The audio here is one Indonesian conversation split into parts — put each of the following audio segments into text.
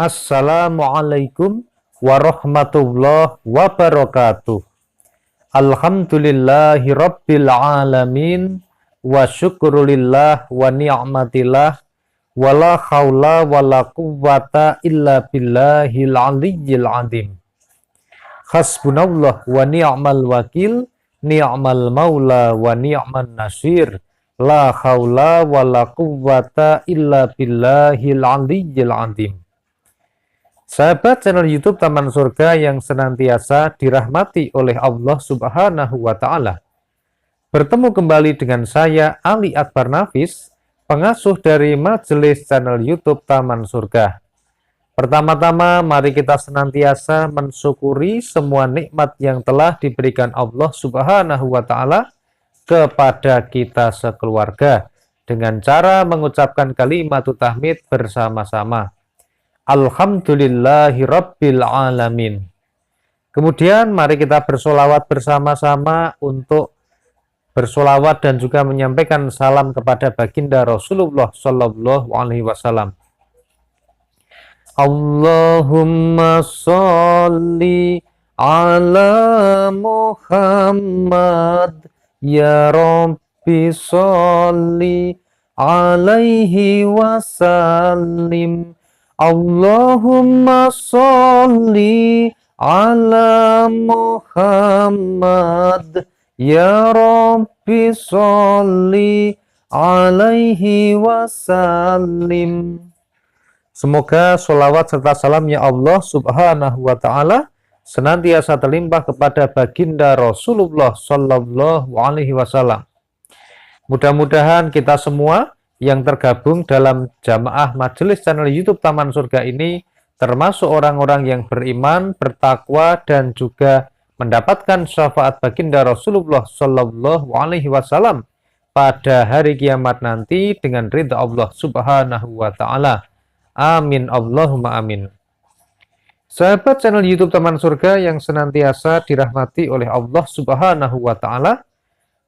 Assalamualaikum warahmatullahi wabarakatuh. Alhamdulillahi rabbil alamin wa syukrulillah wa ni'matillah wa la hawla wa la quwwata illa billahil aliyyil azim. Hasbunallah wa ni'mal wakil, ni'mal maula wa ni'man nasir. La hawla wa la quwwata illa billahil aliyyil azim. Sahabat channel YouTube Taman Surga yang senantiasa dirahmati oleh Allah Subhanahu wa Ta'ala, bertemu kembali dengan saya, Ali Akbar Nafis, pengasuh dari majelis channel YouTube Taman Surga. Pertama-tama, mari kita senantiasa mensyukuri semua nikmat yang telah diberikan Allah Subhanahu wa Ta'ala kepada kita sekeluarga dengan cara mengucapkan kalimat tahmid bersama-sama. Alhamdulillahi rabbil alamin. Kemudian mari kita bersolawat bersama-sama untuk bersolawat dan juga menyampaikan salam kepada baginda Rasulullah Sallallahu Alaihi Wasallam. Allahumma sholli ala Muhammad, ya Rabbi sholli alaihi wasallim. Allahumma sholli ala Muhammad, ya Rabbi sholli alaihi wasallim. Semoga sholawat serta salamnya Allah Subhanahu wa Ta'ala senantiasa terlimpah kepada baginda Rasulullah Sallallahu Alaihi Wasallam. Mudah-mudahan kita semua yang tergabung dalam jamaah majelis channel YouTube Taman Surga ini termasuk orang-orang yang beriman, bertakwa, dan juga mendapatkan syafaat baginda Rasulullah Sallallahu Alaihi Wasallam pada hari kiamat nanti dengan ridha Allah Subhanahu wa Ta'ala. Amin Allahumma amin. Sahabat channel YouTube Taman Surga yang senantiasa dirahmati oleh Allah Subhanahu wa Ta'ala,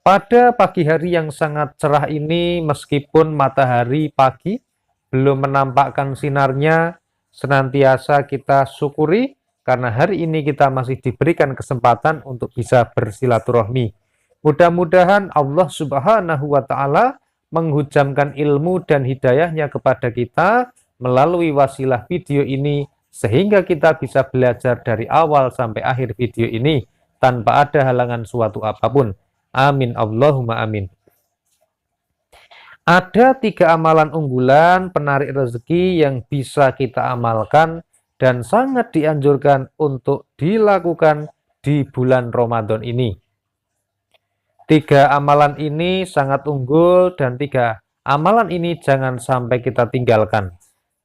pada pagi hari yang sangat cerah ini, meskipun matahari pagi belum menampakkan sinarnya, senantiasa kita syukuri karena hari ini kita masih diberikan kesempatan untuk bisa bersilaturahmi. Mudah-mudahan Allah Subhanahu wa Ta'ala menghujamkan ilmu dan hidayahnya kepada kita melalui wasilah video ini, sehingga kita bisa belajar dari awal sampai akhir video ini tanpa ada halangan suatu apapun. Amin Allahumma amin. Ada 3 amalan unggulan penarik rezeki yang bisa kita amalkan dan sangat dianjurkan untuk dilakukan di bulan Ramadan ini. 3 amalan ini sangat unggul dan 3 amalan ini jangan sampai kita tinggalkan.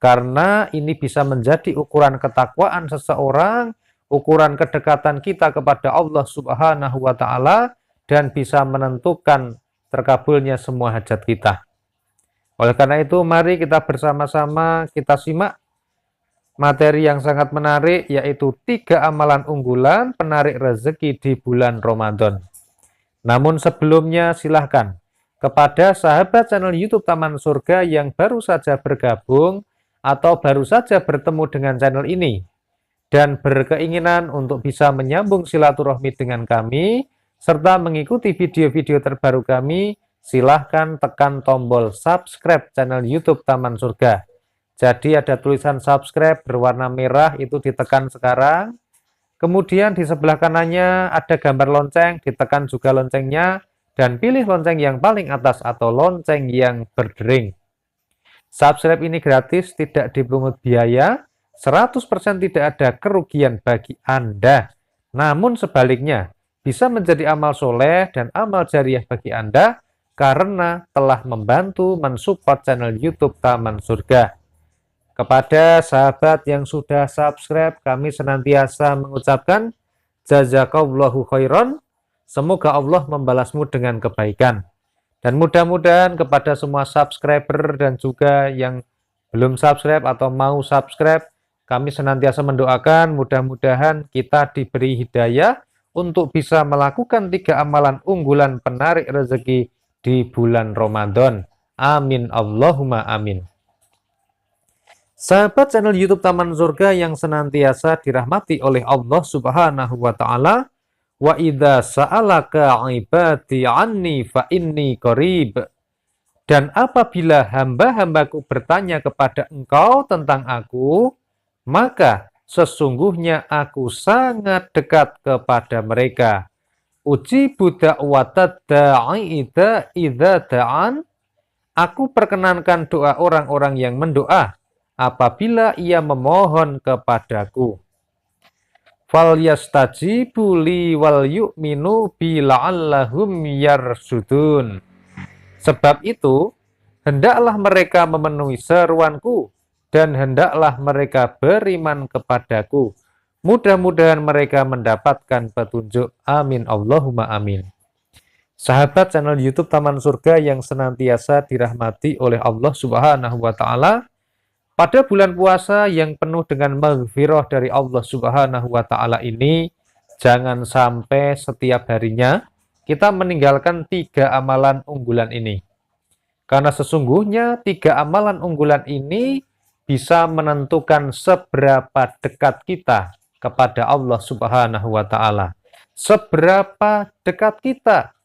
Karena ini bisa menjadi ukuran ketakwaan seseorang, ukuran kedekatan kita kepada Allah Subhanahu wa Ta'ala, dan bisa menentukan terkabulnya semua hajat kita. Oleh karena itu, mari kita bersama-sama kita simak materi yang sangat menarik, yaitu 3 amalan unggulan penarik rezeki di bulan Ramadan. Namun sebelumnya silahkan kepada sahabat channel YouTube Taman Surga yang baru saja bergabung atau baru saja bertemu dengan channel ini dan berkeinginan untuk bisa menyambung silaturahmi dengan kami serta mengikuti video-video terbaru kami, silahkan tekan tombol subscribe channel YouTube Taman Surga. Jadi ada tulisan subscribe berwarna merah, itu ditekan sekarang. Kemudian di sebelah kanannya ada gambar lonceng, ditekan juga loncengnya, dan pilih lonceng yang paling atas atau lonceng yang berdering. Subscribe ini gratis, tidak dipungut biaya, 100% tidak ada kerugian bagi Anda. Namun sebaliknya, bisa menjadi amal soleh dan amal jariah bagi Anda karena telah membantu mensupport channel YouTube Taman Surga. Kepada sahabat yang sudah subscribe, kami senantiasa mengucapkan jazakallahu khairan. Semoga Allah membalasmu dengan kebaikan. Dan mudah-mudahan kepada semua subscriber dan juga yang belum subscribe atau mau subscribe, kami senantiasa mendoakan mudah-mudahan kita diberi hidayah untuk bisa melakukan 3 amalan unggulan penarik rezeki di bulan Ramadan. Amin Allahumma amin. Sahabat channel YouTube Taman Surga yang senantiasa dirahmati oleh Allah Subhanahu wa taala, wa idza sa'alaka 'ibadi 'anni fa inni qarib. Dan apabila hamba-hambaku bertanya kepada engkau tentang aku, maka sesungguhnya aku sangat dekat kepada mereka. Ujibu da'watad da'i idza da'an. Aku perkenankan doa orang-orang yang mendoa apabila ia memohon kepadaku. Falyastajibu li wal yu'minu bi la'allahum yarsudun. Sebab itu, hendaklah mereka memenuhi seruanku dan hendaklah mereka beriman kepadaku. Mudah-mudahan mereka mendapatkan petunjuk. Amin Allahumma amin. Sahabat channel YouTube Taman Surga yang senantiasa dirahmati oleh Allah Subhanahu wa taala, pada bulan puasa yang penuh dengan maghfirah dari Allah Subhanahu wa taala ini, jangan sampai setiap harinya kita meninggalkan 3 amalan unggulan ini. Karena sesungguhnya 3 amalan unggulan ini bisa menentukan seberapa dekat kita kepada Allah Subhanahu wa taala. Seberapa dekat kita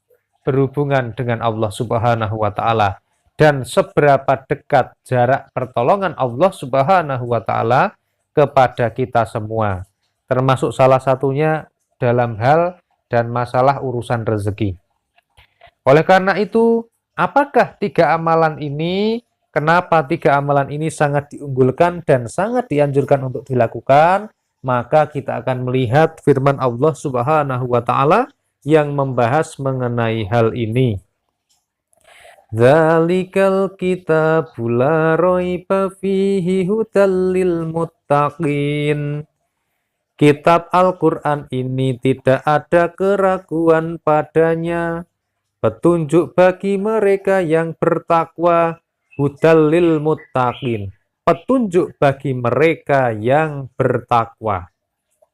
berhubungan dengan Allah Subhanahu wa taala dan seberapa dekat jarak pertolongan Allah Subhanahu wa taala kepada kita semua. Termasuk salah satunya dalam hal dan masalah urusan rezeki. Oleh karena itu, apakah 3 amalan ini? Kenapa 3 amalan ini sangat diunggulkan dan sangat dianjurkan untuk dilakukan? Maka kita akan melihat firman Allah Subhanahu wa taala yang membahas mengenai hal ini. Dzalikal kitabu la raiba fihi hudal lil muttaqin. Kitab Al-Qur'an ini tidak ada keraguan padanya, petunjuk bagi mereka yang bertakwa, hudal lil muttaqin. Petunjuk bagi mereka yang bertakwa.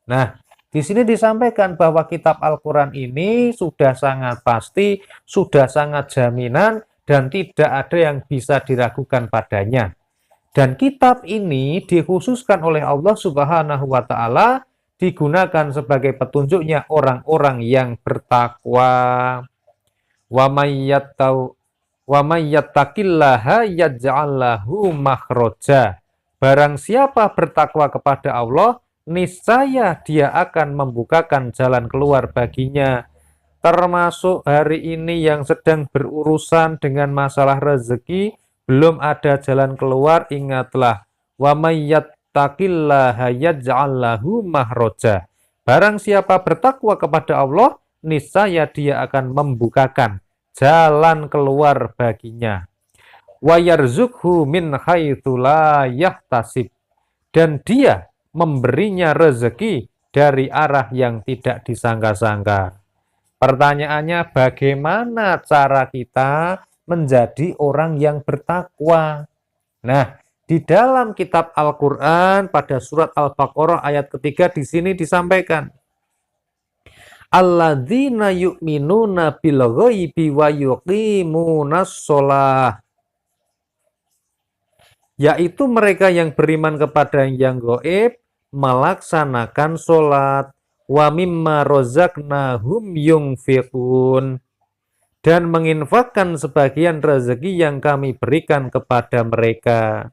Nah, di sini disampaikan bahwa kitab Al-Quran ini sudah sangat pasti, sudah sangat jaminan, dan tidak ada yang bisa diragukan padanya. Dan kitab ini dikhususkan oleh Allah Subhanahu wa taala digunakan sebagai petunjuknya orang-orang yang bertakwa. Wa may yattaqillaha yaj'al lahu makhraja. Barang siapa bertakwa kepada Allah, niscaya dia akan membukakan jalan keluar baginya. Termasuk hari ini yang sedang berurusan dengan masalah rezeki, belum ada jalan keluar, ingatlah. Wa may yattaqillaha yaj'al lahu makhraja. Barang siapa bertakwa kepada Allah, niscaya dia akan membukakan jalan keluar baginya. Wa yarzuqhu min haitsu la yahtasib. Dan dia memberinya rezeki dari arah yang tidak disangka-sangka. Pertanyaannya, bagaimana cara kita menjadi orang yang bertakwa? Nah, di dalam kitab Al-Quran pada surat Al-Baqarah ayat ketiga di sini disampaikan, alladzina yu'minuna bil ghaibi wa yuqimunas shalah. Yaitu mereka yang beriman kepada yang gaib, melaksanakan sholat, wa mimma rozaqnahum yunfiqun, dan menginfakkan sebagian rezeki yang kami berikan kepada mereka.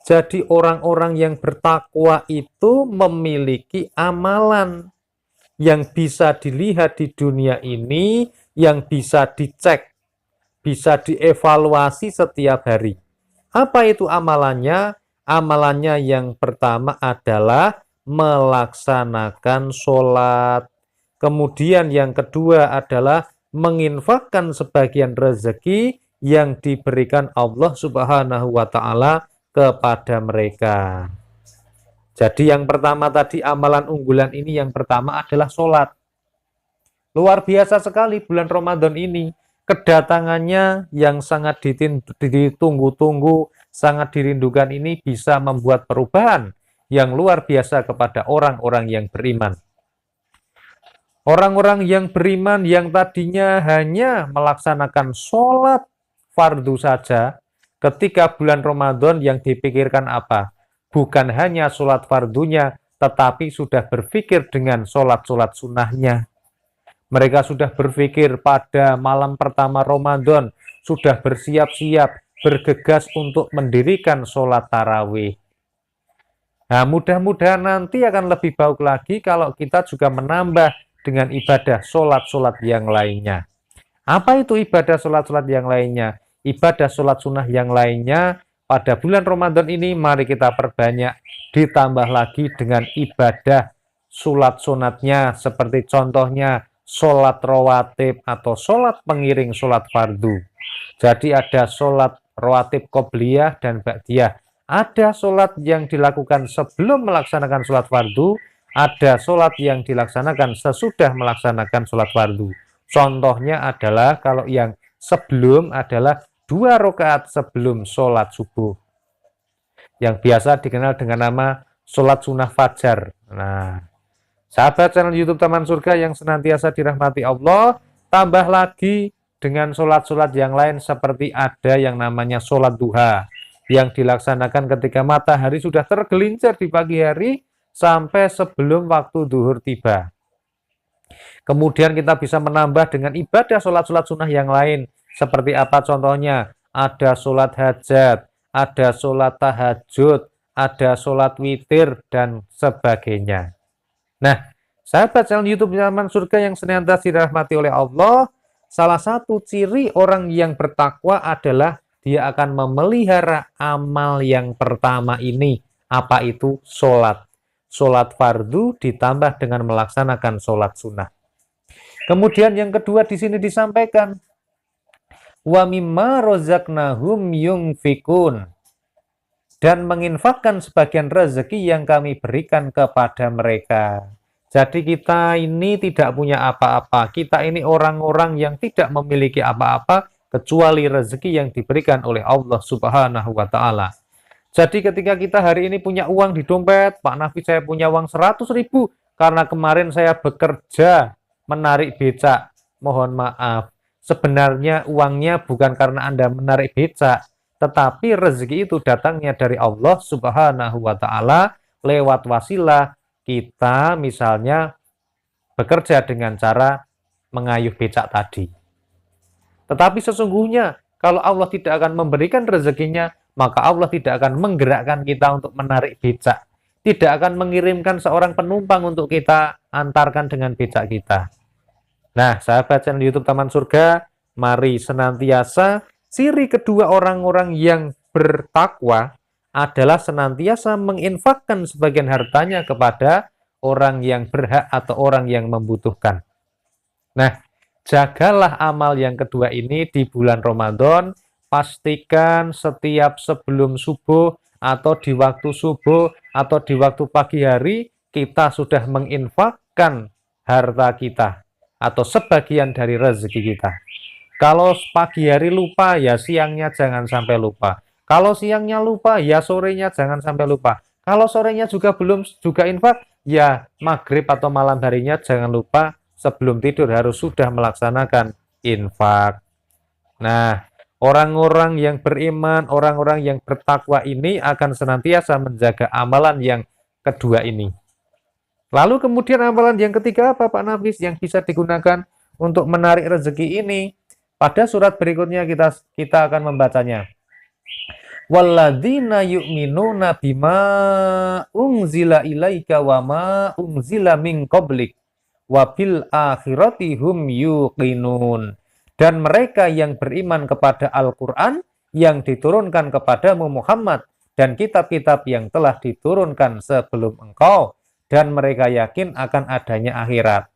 Jadi orang-orang yang bertakwa itu memiliki amalan yang bisa dilihat di dunia ini, yang bisa dicek, bisa dievaluasi setiap hari. Apa itu amalannya? Amalannya yang pertama adalah melaksanakan sholat. Kemudian yang kedua adalah menginfakkan sebagian rezeki yang diberikan Allah Subhanahu wa taala kepada mereka. Jadi yang pertama tadi, amalan unggulan ini yang pertama adalah sholat. Luar biasa sekali bulan Ramadan ini. Kedatangannya yang sangat ditunggu-tunggu, sangat dirindukan ini bisa membuat perubahan yang luar biasa kepada orang-orang yang beriman. Orang-orang yang beriman yang tadinya hanya melaksanakan sholat fardu saja, ketika bulan Ramadan yang dipikirkan apa? bukan hanya sholat fardunya, tetapi sudah berpikir dengan sholat-sholat sunnahnya. Mereka sudah berpikir pada malam pertama Ramadan, sudah bersiap-siap, bergegas untuk mendirikan sholat tarawih. Nah, mudah-mudahan nanti akan lebih baik lagi kalau kita juga menambah dengan ibadah sholat-sholat yang lainnya. Apa itu ibadah sholat-sholat yang lainnya? Ibadah sholat sunnah yang lainnya pada bulan Ramadan ini mari kita perbanyak, ditambah lagi dengan ibadah sholat sunatnya seperti contohnya sholat rawatib atau sholat pengiring sholat fardu. Jadi ada sholat rawatib qobliyah dan ba'diyah. Ada sholat yang dilakukan sebelum melaksanakan sholat fardu, ada sholat yang dilaksanakan sesudah melaksanakan sholat fardu. Contohnya adalah kalau yang sebelum adalah 2 rakaat sebelum sholat subuh, yang biasa dikenal dengan nama sholat sunnah fajar. Nah, sahabat channel YouTube Taman Surga yang senantiasa dirahmati Allah, tambah lagi dengan sholat-sholat yang lain seperti ada yang namanya sholat duha, yang dilaksanakan ketika matahari sudah tergelincir di pagi hari sampai sebelum waktu duhur tiba. Kemudian kita bisa menambah dengan ibadah sholat-sholat sunnah yang lain. Seperti apa contohnya? Ada sholat hajat, ada sholat tahajud, ada sholat witir, dan sebagainya. Nah, sahabat channel YouTube Taman Surga yang senantiasa dirahmati oleh Allah, salah satu ciri orang yang bertakwa adalah dia akan memelihara amal yang pertama ini. Apa itu? Sholat. Sholat fardu ditambah dengan melaksanakan sholat sunnah. Kemudian yang kedua di sini disampaikan, wa mimma rozaqnahum yunfikun, dan menginfakkan sebagian rezeki yang kami berikan kepada mereka. Jadi kita ini tidak punya apa-apa. Kita ini orang-orang yang tidak memiliki apa-apa kecuali rezeki yang diberikan oleh Allah Subhanahu wa Ta'ala. Jadi ketika kita hari ini punya uang di dompet, Pak Nafi saya punya uang 100.000 karena kemarin saya bekerja menarik becak. Mohon maaf, sebenarnya uangnya bukan karena Anda menarik becak, tetapi rezeki itu datangnya dari Allah Subhanahu wa Ta'ala lewat wasilah kita, misalnya bekerja dengan cara mengayuh becak tadi. Tetapi sesungguhnya kalau Allah tidak akan memberikan rezekinya, maka Allah tidak akan menggerakkan kita untuk menarik becak, tidak akan mengirimkan seorang penumpang untuk kita antarkan dengan becak kita. Nah, sahabat channel YouTube Taman Surga, mari senantiasa ciri kedua orang-orang yang bertakwa adalah senantiasa menginfakkan sebagian hartanya kepada orang yang berhak atau orang yang membutuhkan. Nah, jagalah amal yang kedua ini di bulan Ramadan. Pastikan setiap sebelum subuh atau di waktu subuh atau di waktu pagi hari kita sudah menginfakkan harta kita atau sebagian dari rezeki kita. Kalau pagi hari lupa, ya siangnya jangan sampai lupa. Kalau siangnya lupa, ya sorenya jangan sampai lupa. Kalau sorenya juga belum juga infak, ya maghrib atau malam harinya jangan lupa sebelum tidur harus sudah melaksanakan infak. Nah, orang-orang yang beriman, orang-orang yang bertakwa ini akan senantiasa menjaga amalan yang kedua ini. Lalu kemudian amalan yang ketiga apa Pak Nafis yang bisa digunakan untuk menarik rezeki ini? Pada surat berikutnya kita akan membacanya. Walladzina yu'minuna bima unzila ilaika wa ma unzila min qablik wa bil akhirati hum yuqinun. Dan mereka yang beriman kepada Al-Quran yang diturunkan kepadamu Muhammad dan kitab-kitab yang telah diturunkan sebelum engkau, dan mereka yakin akan adanya akhirat.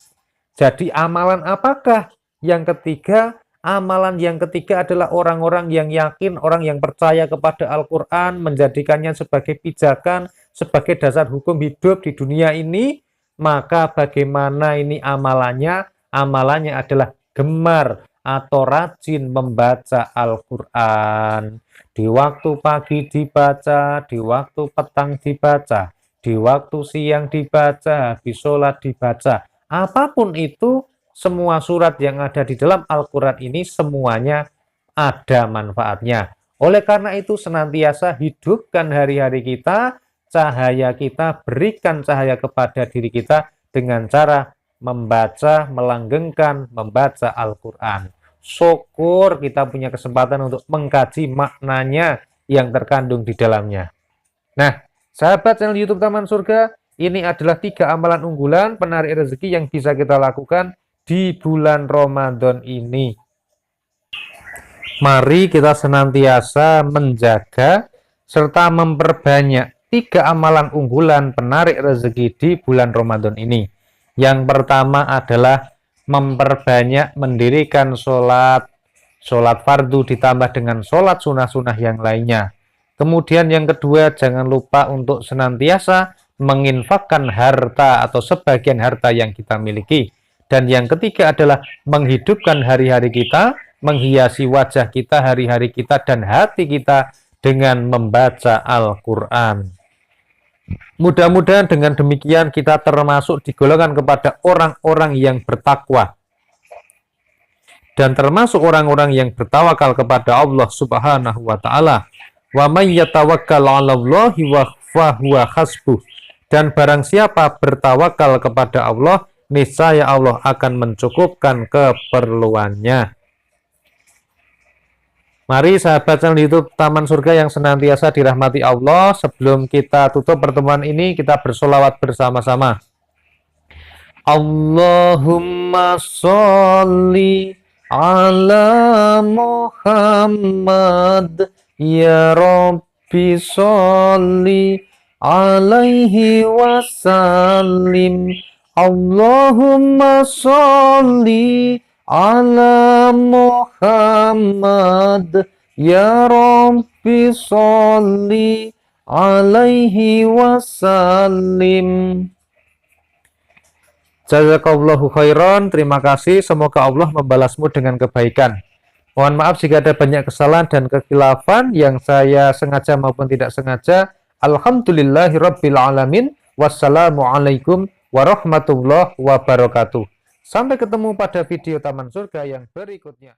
Jadi amalan apakah yang ketiga? Amalan yang ketiga adalah orang-orang yang yakin, orang yang percaya kepada Al-Quran, menjadikannya sebagai pijakan, sebagai dasar hukum hidup di dunia ini. Maka bagaimana ini amalannya? Amalannya adalah gemar atau rajin membaca Al-Quran. Di waktu pagi dibaca, di waktu petang dibaca, di waktu siang dibaca, habis sholat dibaca. Apapun itu, semua surat yang ada di dalam Al-Quran ini semuanya ada manfaatnya. Oleh karena itu senantiasa hidupkan hari-hari kita cahaya kita, berikan cahaya kepada diri kita dengan cara membaca, melanggengkan, membaca Al-Quran. Syukur kita punya kesempatan untuk mengkaji maknanya yang terkandung di dalamnya. Nah, sahabat channel YouTube Taman Surga, ini adalah 3 amalan unggulan penarik rezeki yang bisa kita lakukan di bulan Ramadan ini. Mari kita senantiasa menjaga serta memperbanyak 3 amalan unggulan penarik rezeki di bulan Ramadan ini. Yang pertama adalah memperbanyak mendirikan sholat fardu ditambah dengan sholat sunnah-sunnah yang lainnya. Kemudian yang kedua, jangan lupa untuk senantiasa menginfakkan harta atau sebagian harta yang kita miliki. Dan yang ketiga adalah menghidupkan hari-hari kita, menghiasi wajah kita, hari-hari kita, dan hati kita dengan membaca Al-Quran. Mudah-mudahan dengan demikian kita termasuk digolongkan kepada orang-orang yang bertakwa dan termasuk orang-orang yang bertawakal kepada Allah Subhanahu wa taala. Wa may yatawakkal 'alallahi wa huwa hasbuh. Dan barang siapa bertawakal kepada Allah, niscaya Allah akan mencukupkan keperluannya. Mari sahabat channel YouTube Taman Surga yang senantiasa dirahmati Allah, sebelum kita tutup pertemuan ini, kita bersolawat bersama-sama. Allahumma sholli ala Muhammad, ya Rabbi sholli alaihi wasallim. Allahumma sholli ala Muhammad, ya Rabbi sholli alaihi wasallim. Jazakallahu khairan, terima kasih, semoga Allah membalasmu dengan kebaikan. Mohon maaf jika ada banyak kesalahan dan kekhilafan yang saya sengaja maupun tidak sengaja. Alhamdulillahirabbil alamin. Wassalamualaikum warahmatullahi wabarakatuh. Sampai ketemu pada video Taman Surga yang berikutnya.